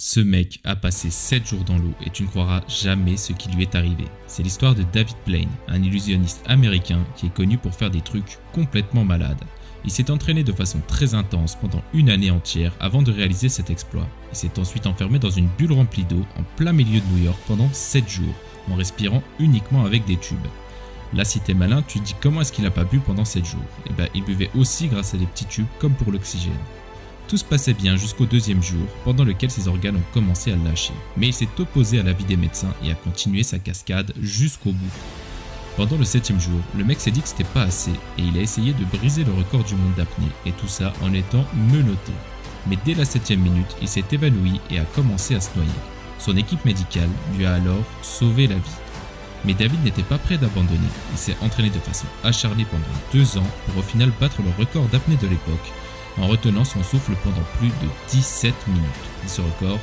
Ce mec a passé 7 jours dans l'eau et tu ne croiras jamais ce qui lui est arrivé. C'est l'histoire de David Blaine, un illusionniste américain qui est connu pour faire des trucs complètement malades. Il s'est entraîné de façon très intense pendant une année entière avant de réaliser cet exploit. Il s'est ensuite enfermé dans une bulle remplie d'eau en plein milieu de New York pendant 7 jours, en respirant uniquement avec des tubes. Là, si t'es malin, tu te dis comment est-ce qu'il a pas bu pendant 7 jours? Eh ben, il buvait aussi grâce à des petits tubes comme pour l'oxygène. Tout se passait bien jusqu'au 2e jour, pendant lequel ses organes ont commencé à lâcher. Mais il s'est opposé à l'avis des médecins et a continué sa cascade jusqu'au bout. Pendant le 7e jour, le mec s'est dit que c'était pas assez et il a essayé de briser le record du monde d'apnée, et tout ça en étant menotté. Mais dès la 7e minute, il s'est évanoui et a commencé à se noyer. Son équipe médicale lui a alors sauvé la vie. Mais David n'était pas prêt d'abandonner. Il s'est entraîné de façon acharnée pendant 2 ans pour au final battre le record d'apnée de l'époque, en retenant son souffle pendant plus de 17 minutes. Et ce record